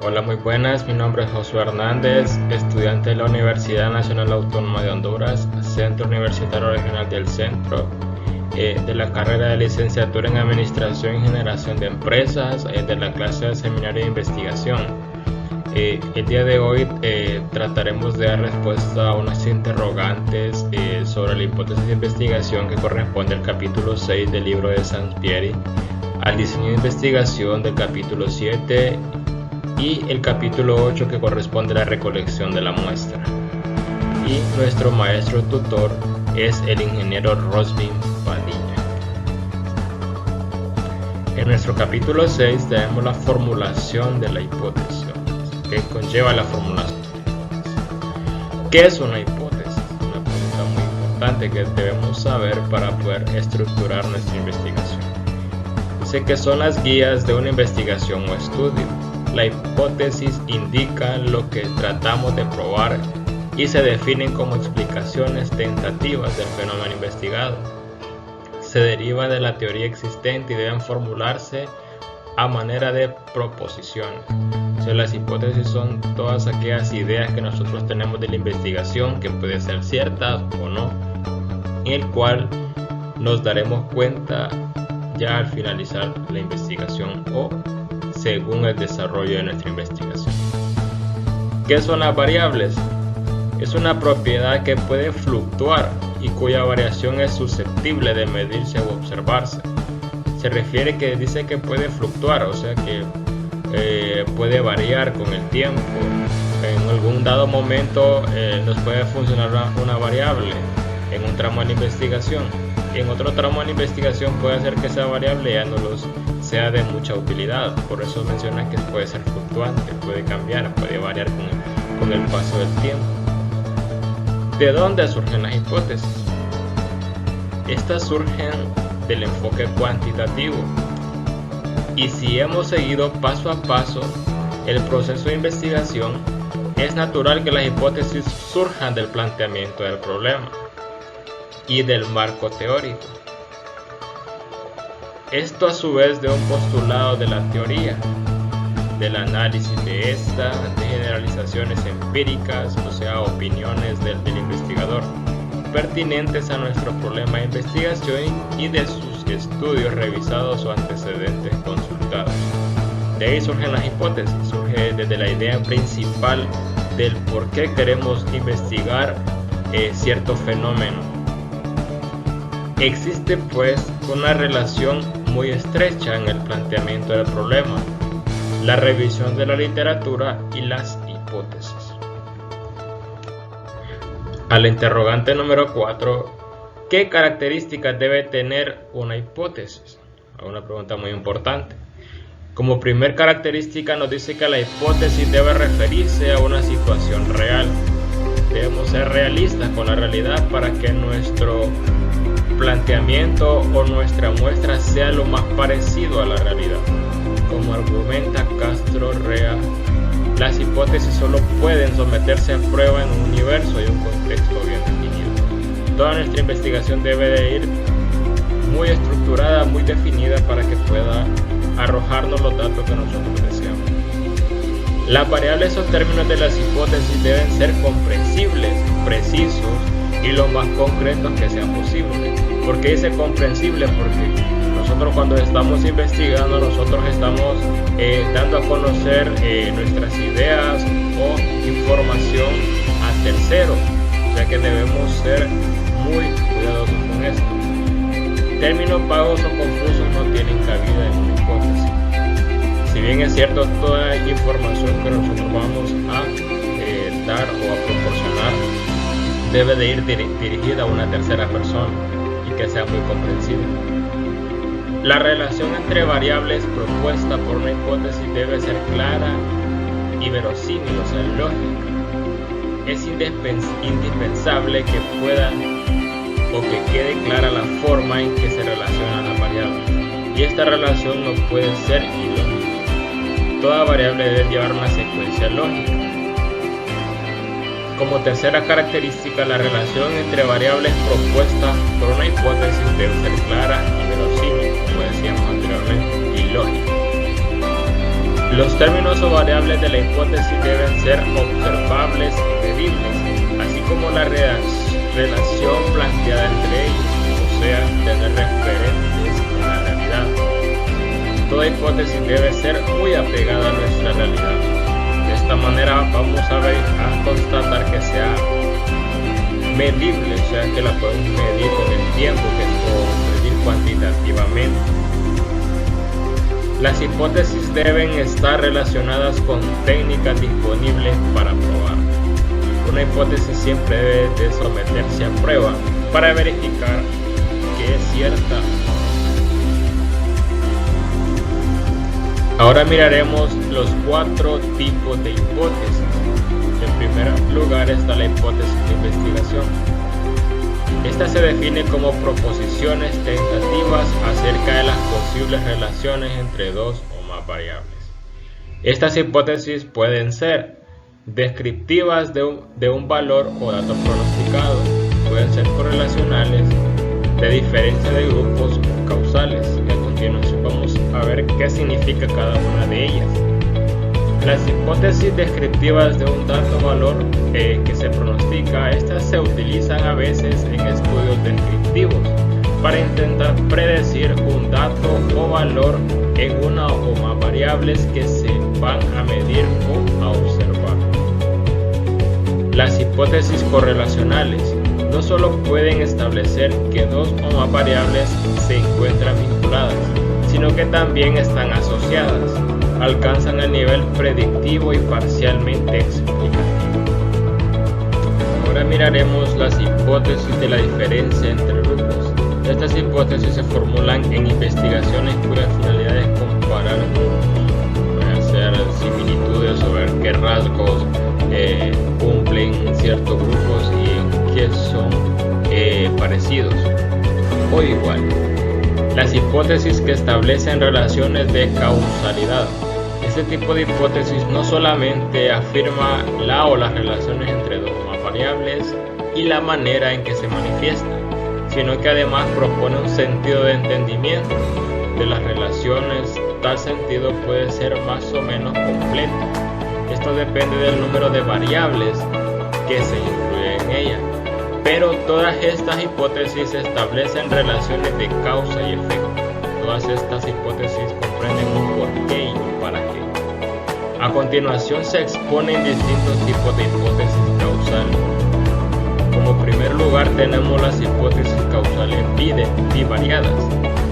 Hola, muy buenas. Mi nombre es Josué Hernández, estudiante de la Universidad Nacional Autónoma de Honduras, Centro Universitario Regional del Centro, de la carrera de licenciatura en Administración y Generación de Empresas, de la clase de Seminario de Investigación. El día de hoy trataremos de dar respuesta a unas interrogantes sobre la hipótesis de investigación que corresponde al capítulo 6 del libro de Sampieri, al diseño de investigación del capítulo 7 y el capítulo 8 que corresponde a la recolección de la muestra. Y nuestro maestro tutor es el ingeniero Roslin Padilla. En nuestro capítulo 6 tenemos la formulación de la hipótesis, que conlleva la formulación. ¿Qué es una hipótesis? Una pregunta muy importante que debemos saber para poder estructurar nuestra investigación. Dice que son las guías de una investigación o estudio. La hipótesis indica lo que tratamos de probar y se definen como explicaciones tentativas del fenómeno investigado. Se deriva de la teoría existente y deben formularse a manera de proposiciones. O sea, las hipótesis son todas aquellas ideas que nosotros tenemos de la investigación que pueden ser ciertas o no, en el cual nos daremos cuenta ya al finalizar la investigación o según el desarrollo de nuestra investigación. ¿Qué son las variables? Es una propiedad que puede fluctuar y cuya variación es susceptible de medirse o observarse. Se refiere que dice que puede fluctuar, o sea que puede variar con el tiempo. En algún dado momento nos puede funcionar una variable en un tramo de la investigación. En otro tramo de la investigación puede hacer que esa variable ya no sea de mucha utilidad. Por eso menciona que puede ser fluctuante, puede cambiar, puede variar con el paso del tiempo. ¿De dónde surgen las hipótesis? Estas surgen del enfoque cuantitativo. Y si hemos seguido paso a paso el proceso de investigación, es natural que las hipótesis surjan del planteamiento del problema y del marco teórico. Esto a su vez de un postulado de la teoría, del análisis de esta, de generalizaciones empíricas, o sea, opiniones del investigador, pertinentes a nuestro problema de investigación y de sus estudios revisados o antecedentes consultados. De ahí surgen las hipótesis, surge desde la idea principal del por qué queremos investigar cierto fenómeno. Existe pues una relación muy estrecha en el planteamiento del problema, la revisión de la literatura y las hipótesis. A la interrogante número 4, ¿qué características debe tener una hipótesis? Una pregunta muy importante. Como primer característica nos dice que la hipótesis debe referirse a una situación real. Debemos ser realistas con la realidad para que nuestro planteamiento o nuestra muestra sea lo más parecido a la realidad. Como argumenta Castro Rea, las hipótesis solo pueden someterse a prueba en un universo y un contexto bien definido. Toda nuestra investigación debe de ir muy estructurada, muy definida para que pueda arrojarnos los datos que nosotros deseamos. Las variables o términos de las hipótesis deben ser comprensibles, precisos y lo más concretos que sean posibles. ¿Por qué dice comprensible? Porque nosotros cuando estamos investigando, nosotros estamos dando a conocer nuestras ideas o información a terceros, o sea que debemos ser muy cuidadosos con esto. Términos vagos o confusos no tienen cabida en una hipótesis. Si bien es cierto, toda información que nosotros vamos a dar o a proporcionar debe de ir dirigida a una tercera persona y que sea muy comprensible. La relación entre variables propuesta por una hipótesis debe ser clara y verosímil, o sea, lógica. Es indispensable que pueda o que quede clara la forma en que se relacionan las variables. Y esta relación no puede ser ilógica. Toda variable debe llevar una secuencia lógica. Como tercera característica, la relación entre variables propuestas por una hipótesis debe ser clara y verosímil, como decíamos anteriormente, y lógica. Los términos o variables de la hipótesis deben ser observables y medibles, así como la relación planteada entre ellos, o sea, tener referentes en la realidad. Toda hipótesis debe ser muy apegada a nuestra realidad. De esta manera vamos a constatar que sea medible, o sea que la podemos medir con el tiempo, o medir cuantitativamente. Las hipótesis deben estar relacionadas con técnicas disponibles para probar. Una hipótesis siempre debe de someterse a prueba para verificar que es cierta. Ahora miraremos los 4 tipos de hipótesis. En primer lugar está la hipótesis de investigación. Esta se define como proposiciones tentativas acerca de las posibles relaciones entre dos o más variables. Estas hipótesis pueden ser descriptivas de un valor o dato pronosticado, pueden ser correlacionales, de diferencia de grupos o causales. Y a continuación vamos a ver qué significa cada una de ellas. Las hipótesis descriptivas de un dato o valor que se pronostica, estas se utilizan a veces en estudios descriptivos para intentar predecir un dato o valor en una o más variables que se van a medir o a observar. Las hipótesis correlacionales no solo pueden establecer que dos o más variables se encuentran vinculadas, sino que también están asociadas, alcanzan el nivel predictivo y parcialmente explicativo. Ahora miraremos las hipótesis de la diferencia entre grupos. Estas hipótesis se formulan en investigaciones cuya finalidad es comparar grupos, pueden hacer similitudes o ver qué rasgos cumplen ciertos grupos y en qué son parecidos o igual. Las hipótesis que establecen relaciones de causalidad. Este tipo de hipótesis no solamente afirma la o las relaciones entre dos o más variables y la manera en que se manifiestan, sino que además propone un sentido de entendimiento de las relaciones. Tal sentido puede ser más o menos completo. Esto depende del número de variables que se incluyen en ella. Pero todas estas hipótesis establecen relaciones de causa y efecto. Todas estas hipótesis comprenden un porqué y un para qué. A continuación se exponen distintos tipos de hipótesis causales. Como primer lugar tenemos las hipótesis causales bivariadas.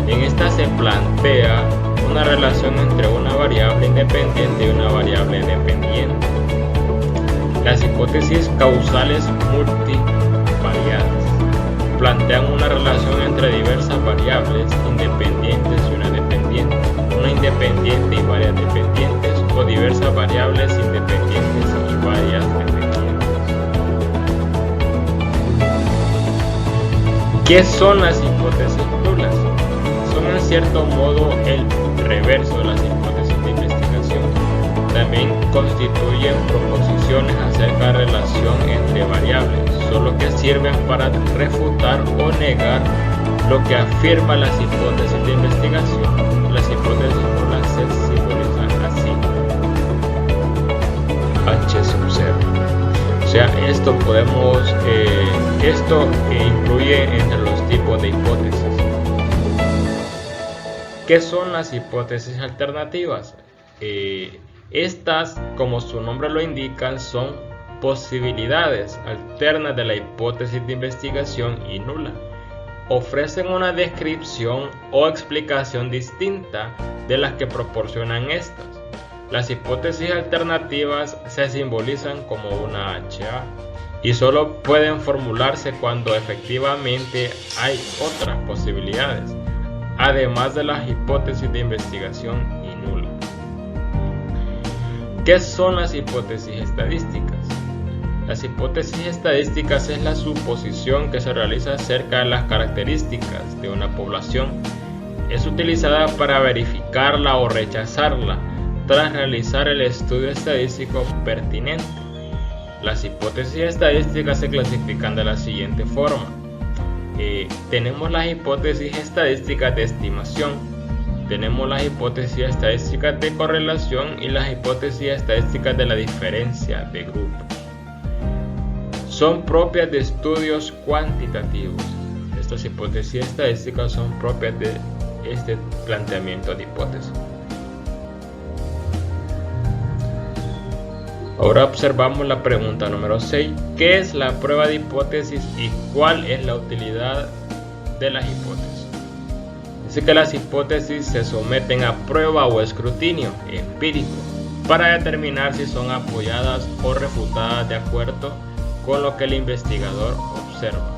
En esta se plantea una relación entre una variable independiente y una variable dependiente. Las hipótesis causales multivariadas plantean una relación entre diversas variables independientes y una dependiente, una independiente y varias dependientes, o diversas variables independientes y varias dependientes. ¿Qué son las hipótesis nulas? Son en cierto modo el reverso de las hipótesis de investigación. También constituyen proposiciones acerca de relación entre variables, solo que sirven para refutar o negar lo que afirman las hipótesis de investigación. Las hipótesis nulas se simbolizan así: H sub 0. O sea, esto incluye entre los tipos de hipótesis. ¿Qué son las hipótesis alternativas? Estas, como su nombre lo indican, son posibilidades alternas de la hipótesis de investigación y nula. Ofrecen una descripción o explicación distinta de las que proporcionan estas. Las hipótesis alternativas se simbolizan como una HA y solo pueden formularse cuando efectivamente hay otras posibilidades, además de las hipótesis de investigación y nula. ¿Qué son las hipótesis estadísticas? Las hipótesis estadísticas es la suposición que se realiza acerca de las características de una población. Es utilizada para verificarla o rechazarla tras realizar el estudio estadístico pertinente. Las hipótesis estadísticas se clasifican de la siguiente forma. Tenemos las hipótesis estadísticas de estimación. tenemos las hipótesis estadísticas de correlación y las hipótesis estadísticas de la diferencia de grupo. Son propias de estudios cuantitativos. Estas hipótesis estadísticas son propias de este planteamiento de hipótesis. Ahora observamos la pregunta número 6. ¿Qué es la prueba de hipótesis y cuál es la utilidad de las hipótesis? Dice que las hipótesis se someten a prueba o escrutinio empírico para determinar si son apoyadas o refutadas de acuerdo con lo que el investigador observa.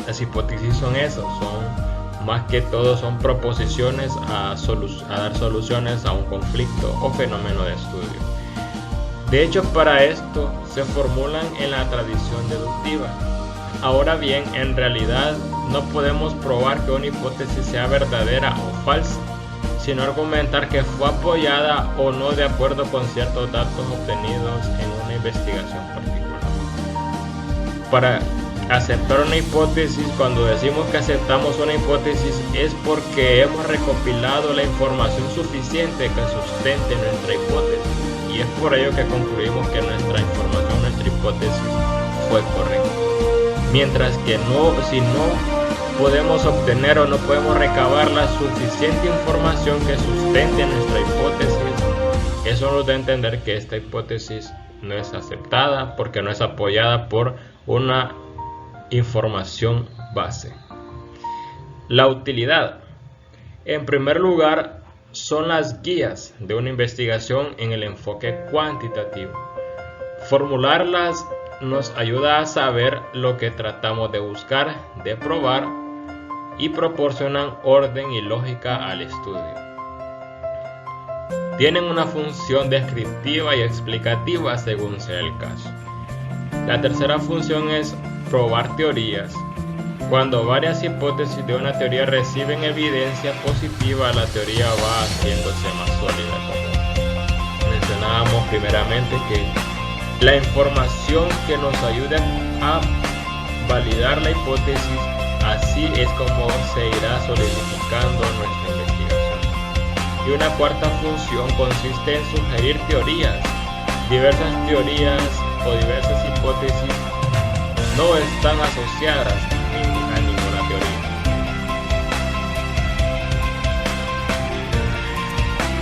Las hipótesis son eso, más que todo son proposiciones a dar soluciones a un conflicto o fenómeno de estudio. De hecho, para esto se formulan en la tradición deductiva. Ahora bien, en realidad no podemos probar que una hipótesis sea verdadera o falsa, sino argumentar que fue apoyada o no de acuerdo con ciertos datos obtenidos en una investigación particular. Para aceptar una hipótesis, cuando decimos que aceptamos una hipótesis, es porque hemos recopilado la información suficiente que sustente nuestra hipótesis, y es por ello que concluimos que nuestra información, nuestra hipótesis fue correcta. Mientras que si no podemos obtener o no podemos recabar la suficiente información que sustente nuestra hipótesis, eso nos da a entender que esta hipótesis no es aceptada porque no es apoyada por una información base. La utilidad. En primer lugar, son las guías de una investigación en el enfoque cuantitativo. Formularlas nos ayuda a saber lo que tratamos de buscar, de probar, y proporcionan orden y lógica al estudio. Tienen una función descriptiva y explicativa según sea el caso. La tercera función es probar teorías. Cuando varias hipótesis de una teoría reciben evidencia positiva, la teoría va haciéndose más sólida. Como mencionábamos primeramente, que la información que nos ayude a validar la hipótesis, así es como se irá solidificando nuestra investigación. Y una cuarta función consiste en sugerir teorías. Diversas teorías o diversas hipótesis no están asociadas a ninguna teoría.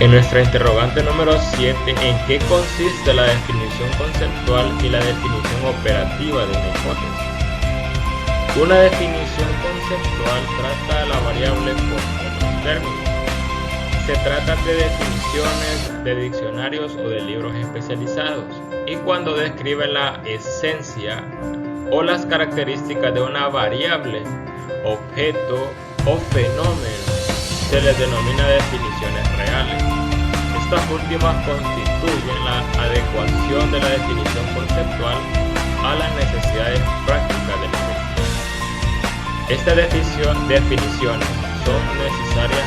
En nuestra interrogante número 7, ¿en qué consiste la definición conceptual y la definición operativa de una hipótesis? Una definición conceptual trata a la variable por otros términos. Se trata de definiciones de diccionarios o de libros especializados, y cuando describen la esencia o las características de una variable, objeto o fenómeno, se les denomina definiciones reales. Estas últimas constituyen la adecuación de la definición conceptual a las necesidades prácticas del investigador. Estas definiciones son necesarias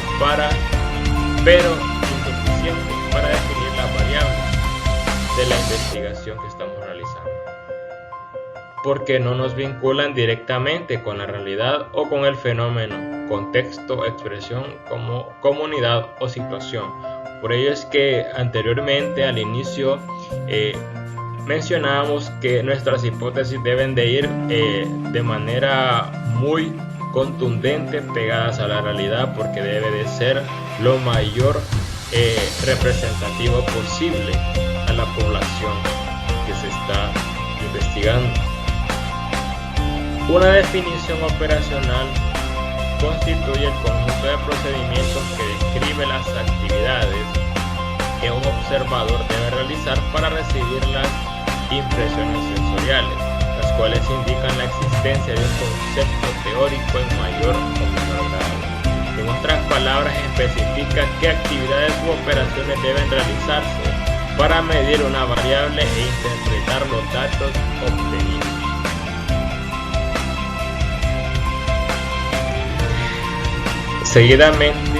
pero insuficientes para definir las variables de la investigación que estamos realizando, porque no nos vinculan directamente con la realidad o con el fenómeno, contexto, expresión, como comunidad o situación. Por ello es que anteriormente, al inicio, mencionábamos que nuestras hipótesis deben de ir de manera muy contundente, pegadas a la realidad, porque debe de ser lo mayor representativo posible a la población que se está investigando. Una definición operacional constituye el conjunto de procedimientos que describe las actividades que un observador debe realizar para recibir las impresiones sensoriales, las cuales indican la existencia de un concepto teórico en mayor o menor grado. En otras palabras, especifica qué actividades u operaciones deben realizarse para medir una variable e interpretar los datos obtenidos. Seguidamente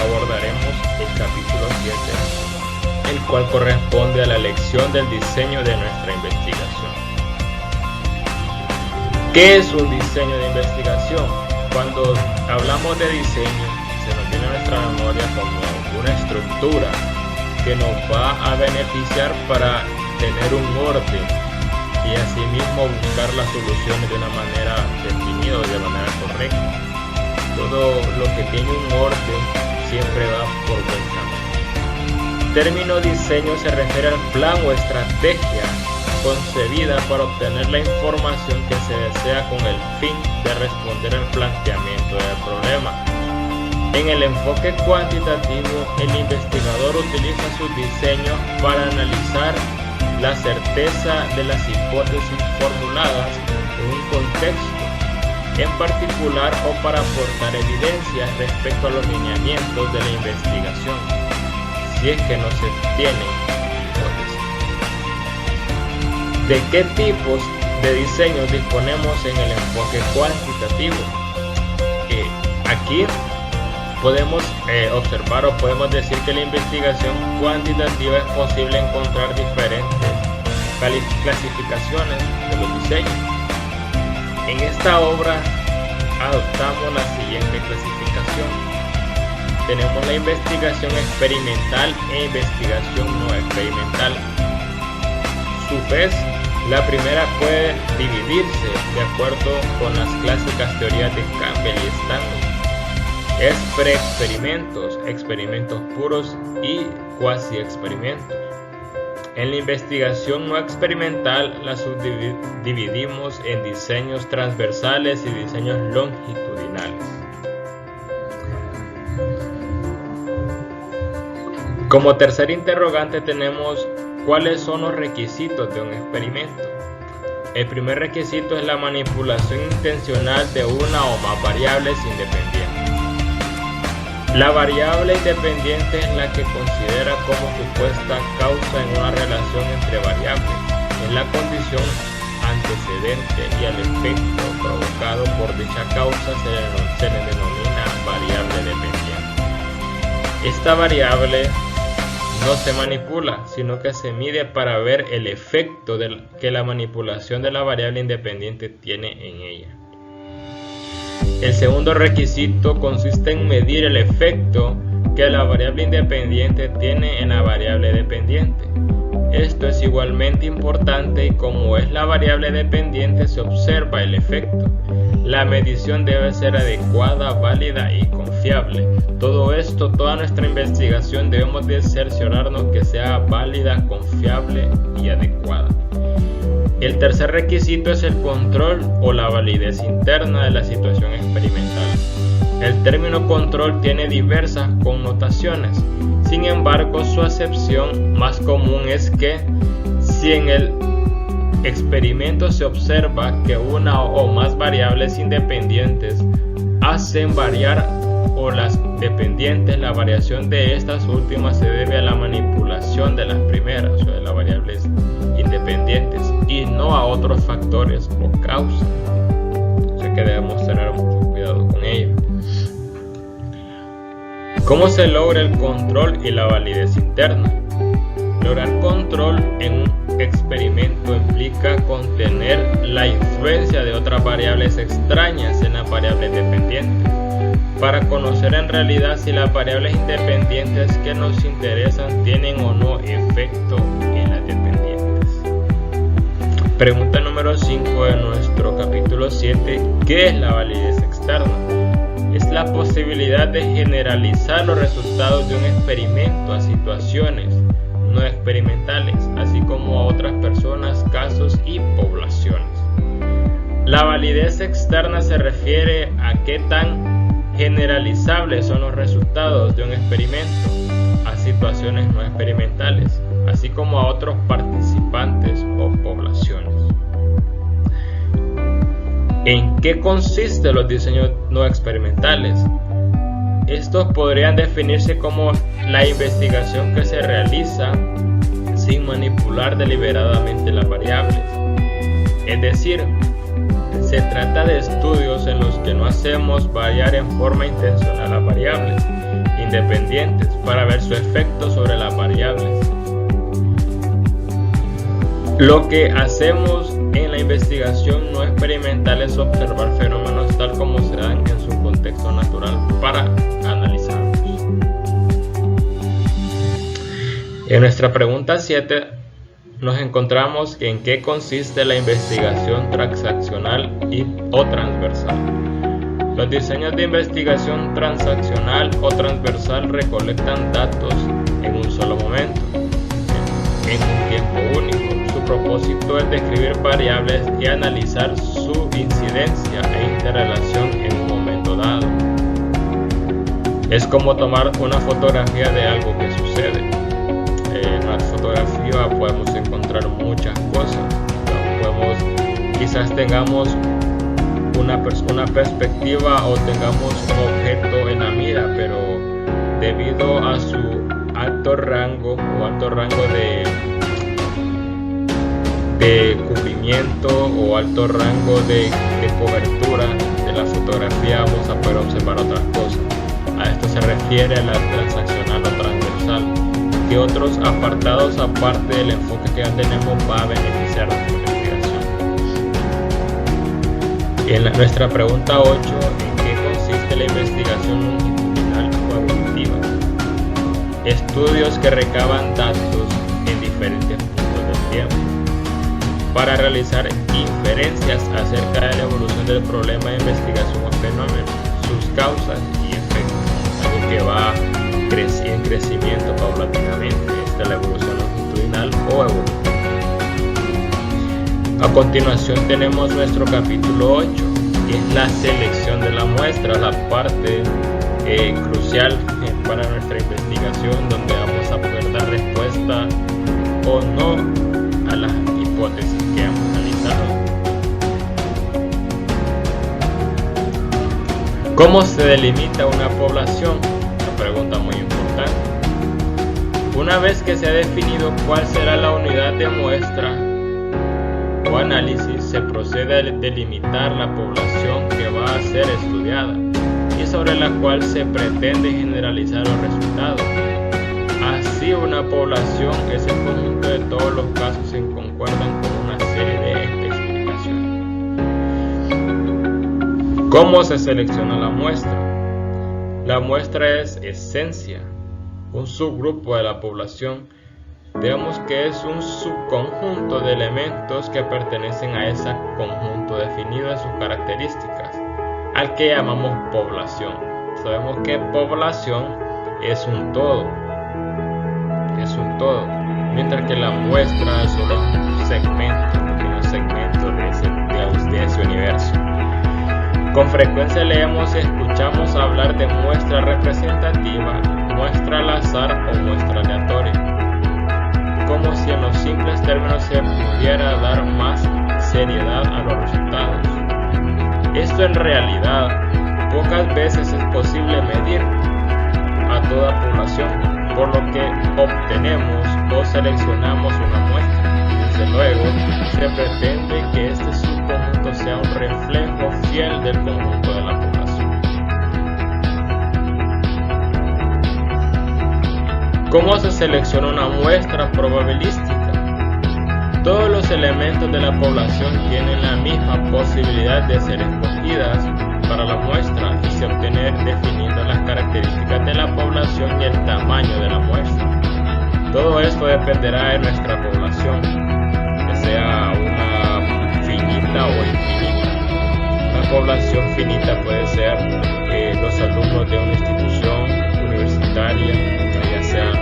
abordaremos el capítulo 7, el cual corresponde a la elección del diseño de nuestra investigación. ¿Qué es un diseño de investigación? Cuando hablamos de diseño, se nos viene a nuestra memoria como una estructura que nos va a beneficiar para tener un orden y asimismo buscar las soluciones de una manera definida o de manera correcta. Todo lo que tiene un orden siempre va por buen camino. El término diseño se refiere al plan o estrategia concebida para obtener la información que se desea con el fin de responder al planteamiento del problema. En el enfoque cuantitativo, el investigador utiliza sus diseños para analizar la certeza de las hipótesis formuladas en un contexto en particular o para aportar evidencias respecto a los lineamientos de la investigación, si es que no se tienen hipótesis. ¿De qué tipos de diseños disponemos en el enfoque cuantitativo? Aquí podemos observar o podemos decir que en la investigación cuantitativa es posible encontrar diferentes clasificaciones de los diseños. En esta obra adoptamos la siguiente clasificación. Tenemos la investigación experimental e investigación no experimental. A su vez, la primera puede dividirse de acuerdo con las clásicas teorías de Campbell y Stanley. Es pre-experimentos, experimentos puros y cuasi-experimentos. En la investigación no experimental la subdividimos en diseños transversales y diseños longitudinales. Como tercer interrogante tenemos ¿cuáles son los requisitos de un experimento? El primer requisito es la manipulación intencional de una o más variables independientes. La variable independiente es la que considera como supuesta causa en una relación entre variables. Es la condición antecedente y al efecto provocado por dicha causa se le denomina variable dependiente. Esta variable no se manipula, sino que se mide para ver el efecto que la manipulación de la variable independiente tiene en ella. El segundo requisito consiste en medir el efecto que la variable independiente tiene en la variable dependiente. Esto es igualmente importante y como es la variable dependiente se observa el efecto. La medición debe ser adecuada, válida y confiable. Todo esto, toda nuestra investigación debemos de cerciorarnos que sea válida, confiable y adecuada. El tercer requisito es el control o la validez interna de la situación experimental. El término control tiene diversas connotaciones, sin embargo su acepción más común es que si en el experimento se observa que una o más variables independientes hacen variar o las dependientes, la variación de estas últimas se debe a la manipulación de las primeras o de las variables independientes y no a otros factores o causas. O sea que debemos tener mucho cuidado con ello. ¿Cómo se logra el control y la validez interna? Lograr control en un experimento implica contener la influencia de otras variables extrañas en las variables dependientes, para conocer en realidad si las variables independientes que nos interesan tienen o no efecto en las dependientes. Pregunta número 5 de nuestro capítulo 7. ¿Qué es la validez externa? Es la posibilidad de generalizar los resultados de un experimento a situaciones no experimentales, así como a otras personas, casos y poblaciones. La validez externa se refiere a qué tan generalizables son los resultados de un experimento a situaciones no experimentales, así como a otros participantes o poblaciones. ¿En qué consisten los diseños no experimentales? Estos podrían definirse como la investigación que se realiza sin manipular deliberadamente las variables. Es decir, se trata de estudios en los que no hacemos variar en forma intencional las variables independientes para ver su efecto sobre las variables. Lo que hacemos en la investigación no experimental es observar fenómenos tal como se dan en su contexto natural para analizar En nuestra pregunta 7 nos encontramos en qué consiste la investigación transaccional o transversal. Los diseños de investigación transaccional o transversal recolectan datos en un solo momento, en un tiempo único. Su propósito es describir variables y analizar su incidencia e interrelación en un momento dado. Es como tomar una fotografía de algo que sucede. En la fotografía podemos encontrar muchas cosas. Quizás tengamos una perspectiva o tengamos un objeto en la mira, pero debido a su alto rango de cubrimiento o alto rango de cobertura de la fotografía, vamos a poder observar otras cosas. A esto se refiere la transaccional o transversal. ¿Qué otros apartados, aparte del enfoque que ya tenemos, va a beneficiar nuestra investigación? En nuestra pregunta 8, ¿en qué consiste la investigación longitudinal o evolutiva? Estudios que recaban datos en diferentes puntos del tiempo para realizar inferencias acerca de la evolución del problema de investigación o fenómeno, sus causas y efectos, algo que va en crecimiento paulatinamente. Esta es la evolución longitudinal o evolutiva. A continuación tenemos nuestro capítulo 8, que es la selección de la muestra, la parte crucial para nuestra investigación, donde vamos a poder dar respuesta o no a las hipótesis que hemos analizado. ¿Cómo se delimita una población? Una pregunta muy importante. Una vez que se ha definido cuál será la unidad de muestra o análisis, se procede a delimitar la población que va a ser estudiada y sobre la cual se pretende generalizar los resultados. Así, una población es el conjunto de todos los casos que concuerdan con una serie de especificaciones. ¿Cómo se selecciona la muestra? La muestra es esencia, un subgrupo de la población. Digamos que es un subconjunto de elementos que pertenecen a ese conjunto definido en sus características, al que llamamos población. Sabemos que población es un todo, mientras que la muestra es solo un segmento de ese universo. Con frecuencia leemos y escuchamos hablar de muestra representativa, muestra al azar o muestra aleatoria, como si en los simples términos se pudiera dar más seriedad a los resultados. Esto en realidad pocas veces es posible medir a toda población, por lo que obtenemos o seleccionamos una muestra. Desde luego, se pretende que este subconjunto sea un reflejo fiel del conjunto de la población. ¿Cómo se selecciona una muestra probabilística? Todos los elementos de la población tienen la misma posibilidad de ser escogidas para la muestra y se obtiene definiendo las características de la población y el tamaño de la muestra. Todo esto dependerá de nuestra población, que sea una finita o infinita. Una población finita puede ser los alumnos de una institución universitaria, ya sean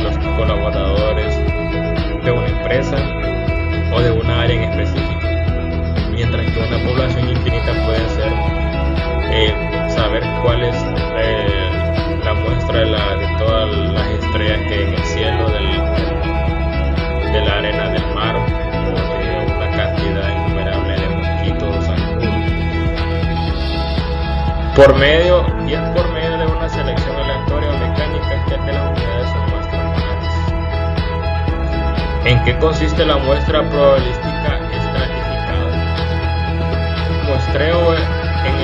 los colaboradores de una empresa o de una área en específico, mientras que una población infinita puede ser saber cuál es la muestra de todas las estrellas que hay en el cielo, de la arena del mar, o de una cantidad innumerable de mosquitos o zancudos. Por medio de una selección aleatoria o mecánica, ya que las unidades son más transparentes. ¿En qué consiste la muestra probabilística estratificada? Muestreo en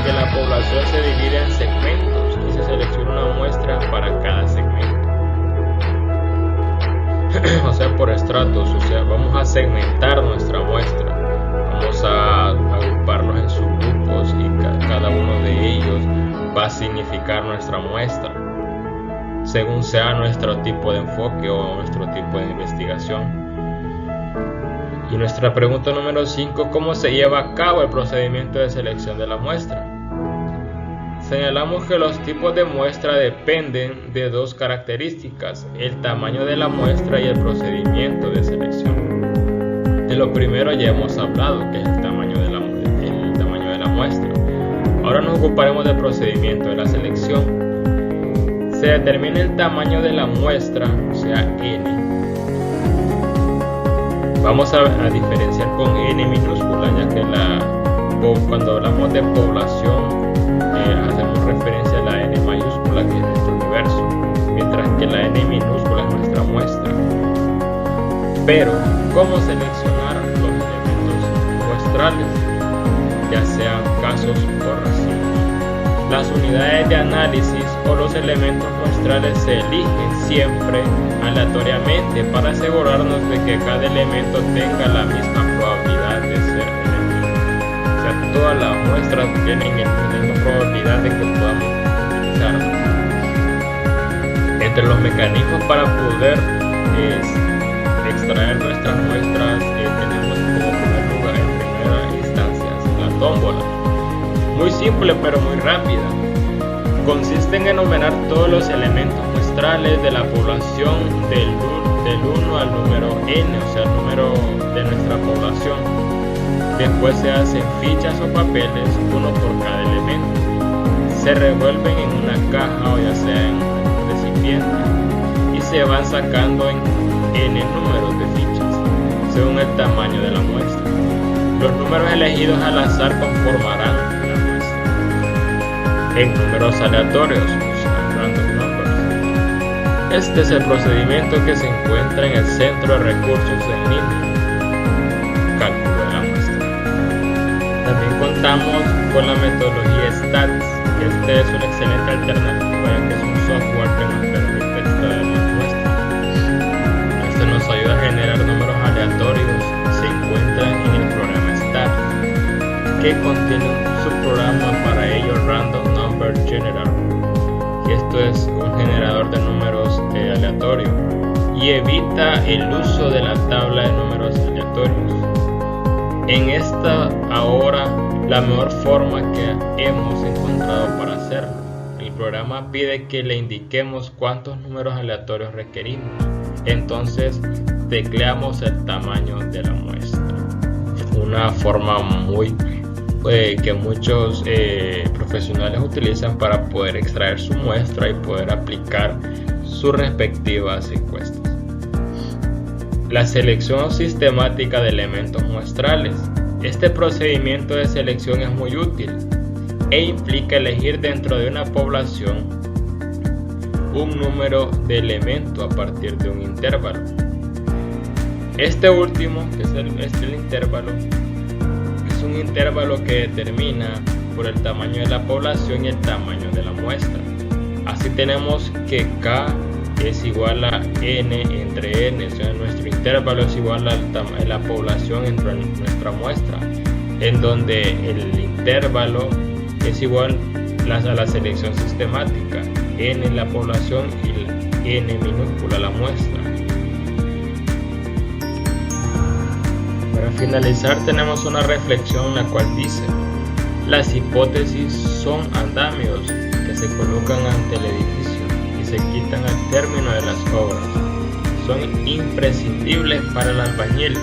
que la población se divide en segmentos y se selecciona una muestra para cada segmento. O sea, por estratos, o sea, vamos a segmentar nuestra muestra, vamos a agruparlos en subgrupos y cada uno de ellos va a significar nuestra muestra. según sea nuestro tipo de enfoque o nuestro tipo de investigación. Y nuestra pregunta número 5, ¿cómo se lleva a cabo el procedimiento de selección de la muestra? Señalamos que los tipos de muestra dependen de dos características: el tamaño de la muestra y el procedimiento de selección. De lo primero ya hemos hablado, que es el tamaño de la muestra. Ahora nos ocuparemos del procedimiento de la selección. Se determina el tamaño de la muestra, o sea, n. Vamos a diferenciar con n minúscula, ya que cuando hablamos de población hacemos referencia a la n mayúscula, que es nuestro universo, mientras que la n minúscula es nuestra muestra. Pero, ¿cómo seleccionar los elementos muestrales, ya sean casos o racimos? Las unidades de análisis o los elementos muestrales se eligen siempre aleatoriamente para asegurarnos de que cada elemento tenga la misma probabilidad de ser elegido. O sea, todas las muestras tienen la misma probabilidad de que podamos utilizarlas. Entre los mecanismos para poder extraer nuestras muestras tenemos como primer lugar, en primera instancia, la tómbola. Muy simple pero muy rápida. Consiste en enumerar todos los elementos muestrales de la población del 1 al número n, o sea, el número de nuestra población. Después se hacen fichas o papeles, uno por cada elemento. Se revuelven en una caja o ya sea en un recipiente y se van sacando en n números de fichas, según el tamaño de la muestra. Los números elegidos al azar conformarán la muestra. En números aleatorios, random numbers. Este es el procedimiento que se encuentra en el Centro de Recursos en Línea. Cálculo de la muestra. También contamos con la metodología STATS. Este es una excelente alternativa, ya que es un software que nos permite extraer las muestras. Este nos ayuda a generar números aleatorios. Se encuentra en el programa STATS, que contiene un subprograma para ello, Random Number Generator. Y esto es un generador de números aleatorios y evita el uso de la tabla de números aleatorios. En esta ahora la mejor forma que hemos encontrado para hacerlo. El programa pide que le indiquemos cuántos números aleatorios requerimos. Entonces tecleamos el tamaño de la muestra. Una forma muy que muchos profesionales utilizan para poder extraer su muestra y poder aplicar sus respectivas encuestas. La selección sistemática de elementos muestrales. Este procedimiento de selección es muy útil e implica elegir dentro de una población un número de elementos a partir de un intervalo. Este último, que es el intervalo, es un intervalo que determina por el tamaño de la población y el tamaño de la muestra. Así tenemos que K es igual a N entre N, o sea, nuestro intervalo es igual a la población entre nuestra muestra, en donde el intervalo es igual a la selección sistemática, N la población y N minúscula la muestra. Para finalizar tenemos una reflexión en la cual dice: las hipótesis son andamios que se colocan ante el edificio y se quitan al término de las obras. Son imprescindibles para el albañil,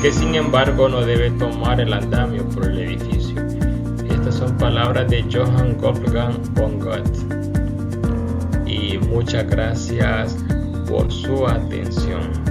que sin embargo no debe tomar el andamio por el edificio. Estas son palabras de Johann Wolfgang von Goethe. Y muchas gracias por su atención.